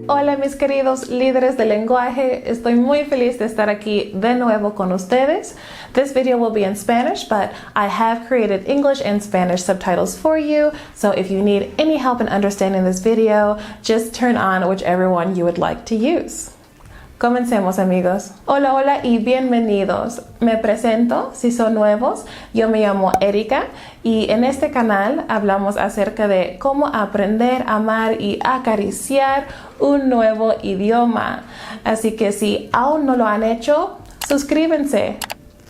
Hola mis queridos líderes del lenguaje, estoy muy feliz de estar aquí de nuevo con ustedes. This video will be in Spanish, but I have created English and Spanish subtitles for you, so if you need any help in understanding this video, just turn on whichever one you would like to use. Comencemos amigos. Hola, hola y bienvenidos. Me presento, si son nuevos, yo me llamo Erika y en este canal hablamos acerca de cómo aprender, amar y acariciar un nuevo idioma. Así que si aún no lo han hecho, suscríbanse.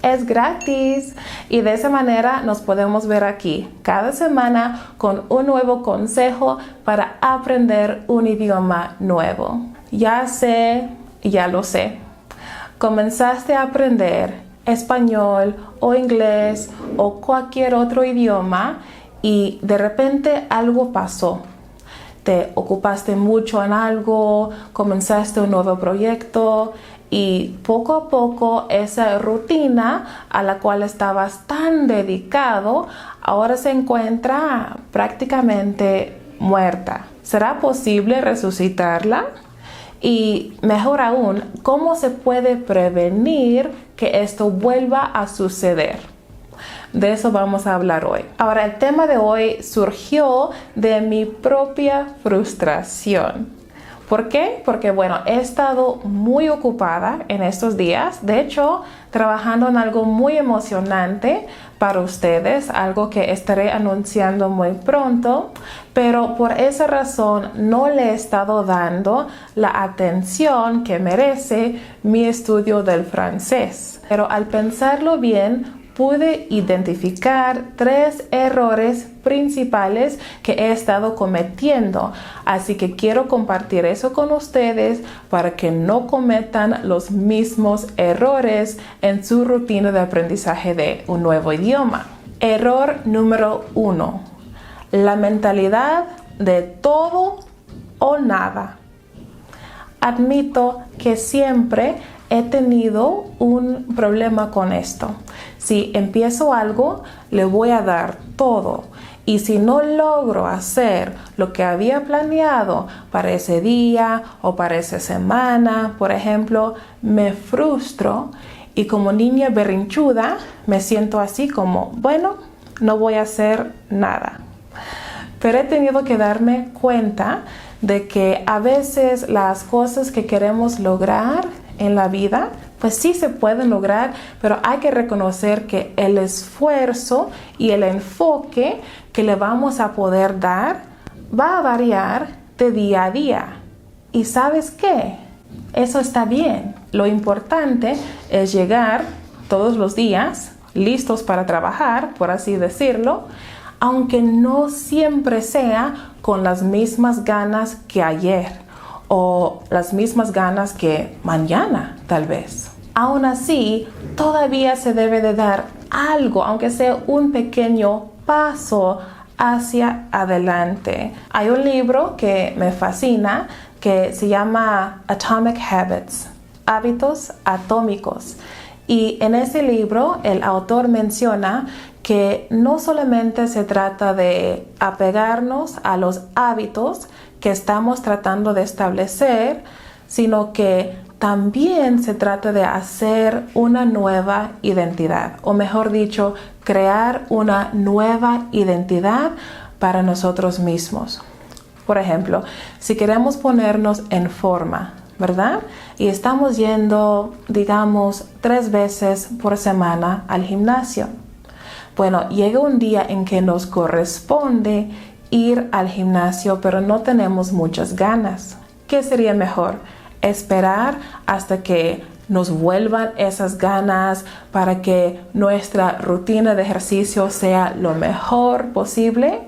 Es gratis y de esa manera nos podemos ver aquí cada semana con un nuevo consejo para aprender un idioma nuevo. Ya lo sé. Comenzaste a aprender español o inglés o cualquier otro idioma y de repente algo pasó. Te ocupaste mucho en algo, comenzaste un nuevo proyecto y poco a poco esa rutina a la cual estabas tan dedicado ahora se encuentra prácticamente muerta. ¿Será posible resucitarla? Y mejor aún, ¿cómo se puede prevenir que esto vuelva a suceder? De eso vamos a hablar hoy. Ahora, el tema de hoy surgió de mi propia frustración. ¿Por qué? Porque bueno, he estado muy ocupada en estos días. De hecho, trabajando en algo muy emocionante para ustedes, algo que estaré anunciando muy pronto, pero por esa razón no le he estado dando la atención que merece mi estudio del francés. Pero al pensarlo bien, pude identificar 3 errores principales que he estado cometiendo. Así que quiero compartir eso con ustedes para que no cometan los mismos errores en su rutina de aprendizaje de un nuevo idioma. Error número 1. La mentalidad de todo o nada. Admito que siempre he tenido un problema con esto. Si empiezo algo, le voy a dar todo. Y si no logro hacer lo que había planeado para ese día o para esa semana, por ejemplo, me frustro y como niña berrinchuda me siento así como, bueno, no voy a hacer nada. Pero he tenido que darme cuenta de que a veces las cosas que queremos lograr en la vida, pues sí se pueden lograr, pero hay que reconocer que el esfuerzo y el enfoque que le vamos a poder dar va a variar de día a día. ¿Y sabes qué? Eso está bien. Lo importante es llegar todos los días listos para trabajar, por así decirlo, aunque no siempre sea con las mismas ganas que ayer o las mismas ganas que mañana, tal vez. Aún así, todavía se debe de dar algo, aunque sea un pequeño paso hacia adelante. Hay un libro que me fascina que se llama Atomic Habits, Hábitos Atómicos. Y en ese libro el autor menciona que no solamente se trata de apegarnos a los hábitos que estamos tratando de establecer, sino que también se trata de hacer una nueva identidad, o mejor dicho, crear una nueva identidad para nosotros mismos. Por ejemplo, si queremos ponernos en forma, ¿verdad? Y estamos yendo, digamos, 3 veces por semana al gimnasio. Bueno, llega un día en que nos corresponde ir al gimnasio, pero no tenemos muchas ganas. ¿Qué sería mejor? ¿Esperar hasta que nos vuelvan esas ganas para que nuestra rutina de ejercicio sea lo mejor posible?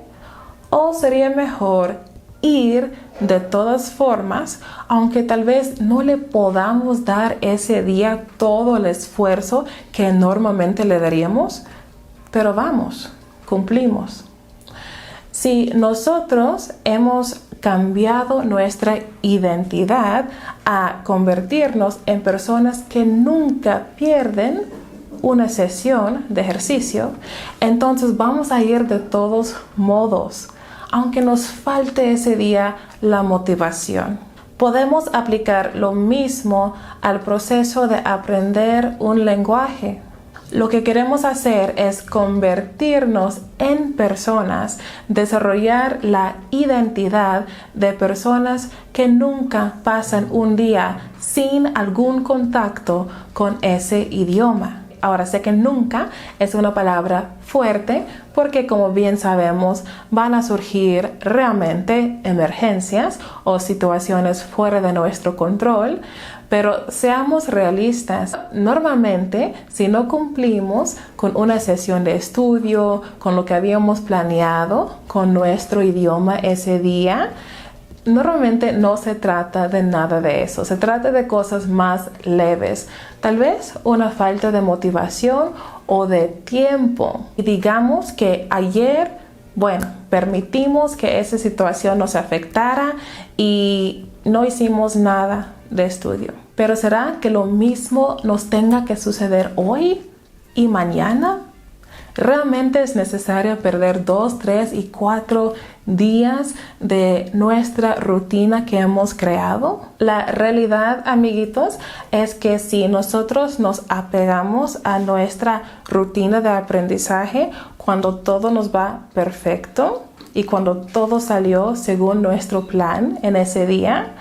¿O sería mejor ir de todas formas, aunque tal vez no le podamos dar ese día todo el esfuerzo que normalmente le daríamos? Pero vamos, cumplimos. Si nosotros hemos cambiado nuestra identidad a convertirnos en personas que nunca pierden una sesión de ejercicio, entonces vamos a ir de todos modos, aunque nos falte ese día la motivación. Podemos aplicar lo mismo al proceso de aprender un lenguaje. Lo que queremos hacer es convertirnos en personas, desarrollar la identidad de personas que nunca pasan un día sin algún contacto con ese idioma. Ahora, sé que nunca es una palabra fuerte porque, como bien sabemos, van a surgir realmente emergencias o situaciones fuera de nuestro control, pero seamos realistas. Normalmente, si no cumplimos con una sesión de estudio, con lo que habíamos planeado con nuestro idioma ese día, normalmente no se trata de nada de eso, se trata de cosas más leves, tal vez una falta de motivación o de tiempo. Y digamos que ayer, permitimos que esa situación nos afectara y no hicimos nada de estudio. Pero ¿será que lo mismo nos tenga que suceder hoy y mañana? ¿Realmente es necesario perder 2, 3 y 4 días de nuestra rutina que hemos creado? La realidad, amiguitos, es que si nosotros nos apegamos a nuestra rutina de aprendizaje cuando todo nos va perfecto y cuando todo salió según nuestro plan en ese día,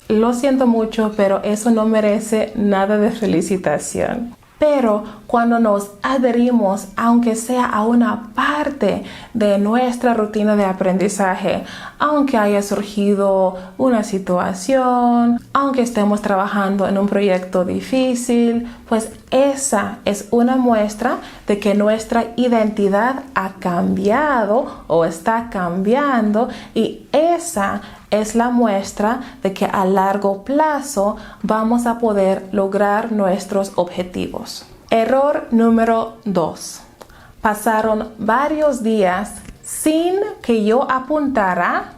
lo siento mucho, pero eso no merece nada de felicitación. Pero cuando nos adherimos, aunque sea a una parte de nuestra rutina de aprendizaje, aunque haya surgido una situación, aunque estemos trabajando en un proyecto difícil, pues esa es una muestra de que nuestra identidad ha cambiado o está cambiando, y esa es la muestra de que a largo plazo vamos a poder lograr nuestros objetivos. Error número 2. Pasaron varios días sin que yo apuntara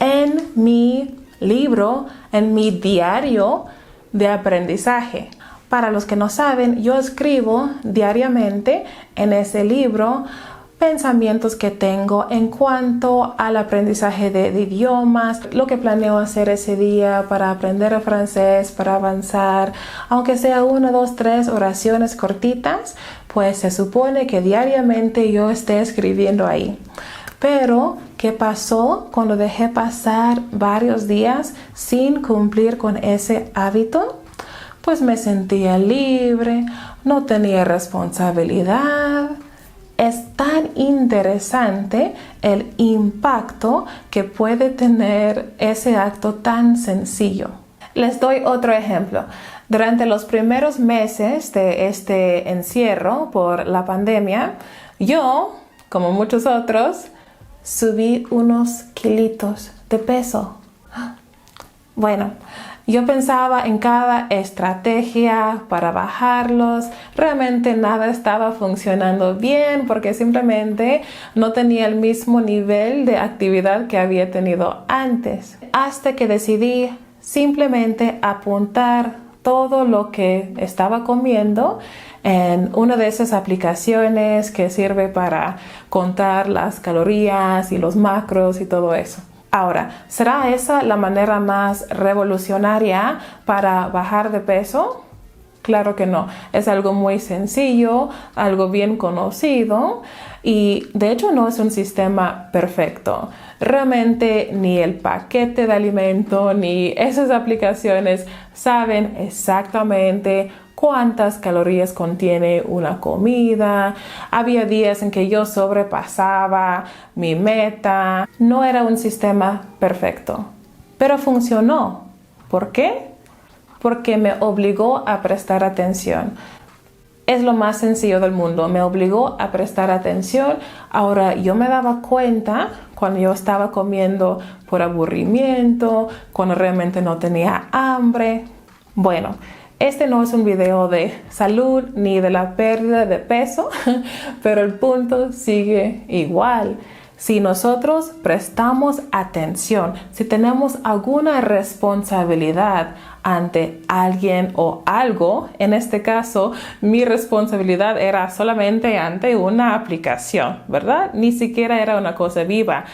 en mi libro, en mi diario de aprendizaje. Para los que no saben, yo escribo diariamente en ese libro pensamientos que tengo en cuanto al aprendizaje de idiomas, lo que planeo hacer ese día para aprender el francés, para avanzar, aunque sea 1, 2, 3 oraciones cortitas, pues se supone que diariamente yo esté escribiendo ahí. Pero, ¿qué pasó cuando dejé pasar varios días sin cumplir con ese hábito? Pues me sentía libre, no tenía responsabilidad. Es tan interesante el impacto que puede tener ese acto tan sencillo. Les doy otro ejemplo. Durante los primeros meses de este encierro por la pandemia, yo, como muchos otros, subí unos kilitos de peso. Yo pensaba en cada estrategia para bajarlos. Realmente nada estaba funcionando bien porque simplemente no tenía el mismo nivel de actividad que había tenido antes. Hasta que decidí simplemente apuntar todo lo que estaba comiendo en una de esas aplicaciones que sirve para contar las calorías y los macros y todo eso. Ahora, ¿será esa la manera más revolucionaria para bajar de peso? Claro que no. Es algo muy sencillo, algo bien conocido, y de hecho no es un sistema perfecto. Realmente ni el paquete de alimento ni esas aplicaciones saben exactamente cuántas calorías contiene una comida. Había días en que yo sobrepasaba mi meta. No era un sistema perfecto, pero funcionó. ¿Por qué? Porque me obligó a prestar atención. Es lo más sencillo del mundo. Me obligó a prestar atención. Ahora, yo me daba cuenta cuando yo estaba comiendo por aburrimiento, cuando realmente no tenía hambre. Este no es un video de salud ni de la pérdida de peso, pero el punto sigue igual. Si nosotros prestamos atención, si tenemos alguna responsabilidad ante alguien o algo, en este caso, mi responsabilidad era solamente ante una aplicación, ¿verdad? Ni siquiera era una cosa viva.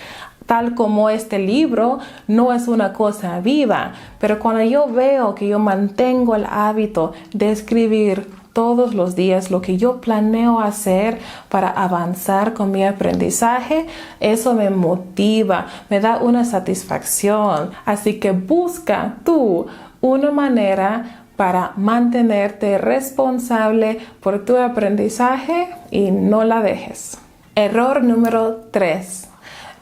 tal como este libro, no es una cosa viva. Pero cuando yo veo que yo mantengo el hábito de escribir todos los días lo que yo planeo hacer para avanzar con mi aprendizaje, eso me motiva, me da una satisfacción. Así que busca tú una manera para mantenerte responsable por tu aprendizaje y no la dejes. Error número 3.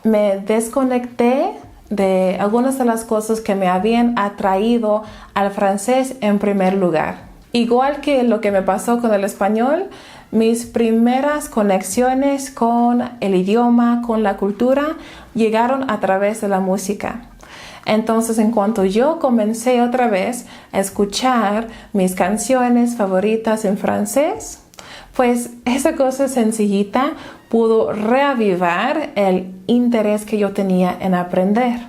Me desconecté de algunas de las cosas que me habían atraído al francés en primer lugar. Igual que lo que me pasó con el español, mis primeras conexiones con el idioma, con la cultura, llegaron a través de la música. Entonces, en cuanto yo comencé otra vez a escuchar mis canciones favoritas en francés, pues esa cosa sencillita pudo reavivar el interés que yo tenía en aprender.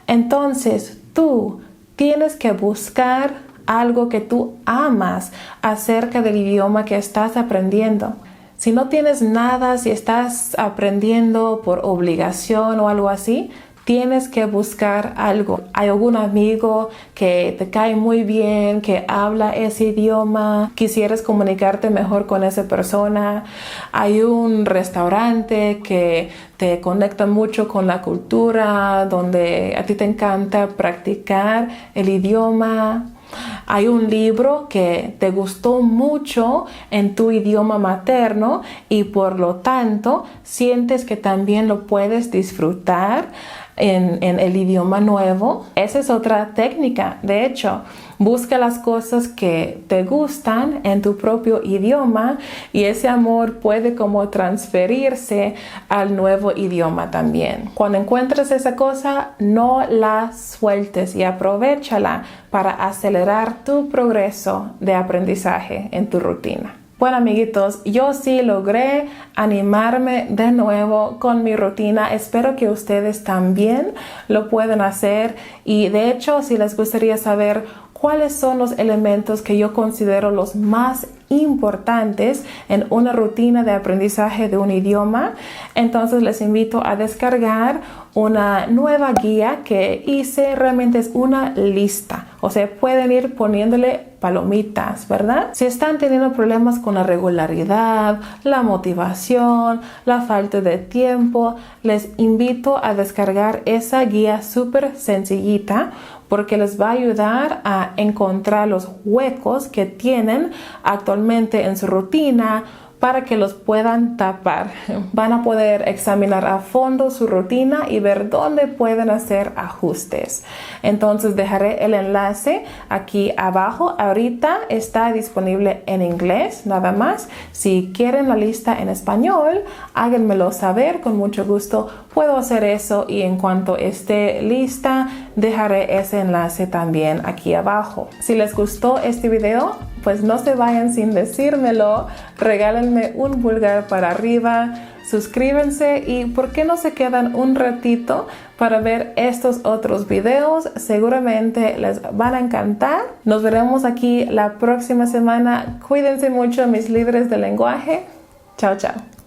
Entonces, tú tienes que buscar algo que tú amas acerca del idioma que estás aprendiendo. Si no tienes nada, si estás aprendiendo por obligación o algo así, tienes que buscar algo. Hay algún amigo que te cae muy bien, que habla ese idioma, quisieras comunicarte mejor con esa persona. Hay un restaurante que te conecta mucho con la cultura, donde a ti te encanta practicar el idioma. Hay un libro que te gustó mucho en tu idioma materno y por lo tanto sientes que también lo puedes disfrutar en el idioma nuevo. Esa es otra técnica. De hecho, busca las cosas que te gustan en tu propio idioma y ese amor puede como transferirse al nuevo idioma también. Cuando encuentres esa cosa, no la sueltes y aprovéchala para acelerar tu progreso de aprendizaje en tu rutina. Bueno, amiguitos, yo sí logré animarme de nuevo con mi rutina. Espero que ustedes también lo puedan hacer y de hecho, si les gustaría saber cuáles son los elementos que yo considero los más importantes en una rutina de aprendizaje de un idioma, entonces les invito a descargar una nueva guía que hice. Realmente es una lista, o sea, pueden ir poniéndole palomitas, ¿verdad? Si están teniendo problemas con la regularidad, la motivación, la falta de tiempo, les invito a descargar esa guía súper sencillita porque les va a ayudar a encontrar los huecos que tienen actualmente en su rutina para que los puedan tapar. Van a poder examinar a fondo su rutina y ver dónde pueden hacer ajustes. Entonces dejaré el enlace aquí abajo. Ahorita está disponible en inglés nada más. Si quieren la lista en español, háganmelo saber. Con mucho gusto puedo hacer eso y en cuanto esté lista, dejaré ese enlace también aquí abajo. Si les gustó este video, pues no se vayan sin decírmelo. Regálenme un pulgar para arriba, suscríbanse y ¿por qué no se quedan un ratito para ver estos otros videos? Seguramente les van a encantar. Nos veremos aquí la próxima semana. Cuídense mucho, mis líderes de lenguaje. Chao, chao.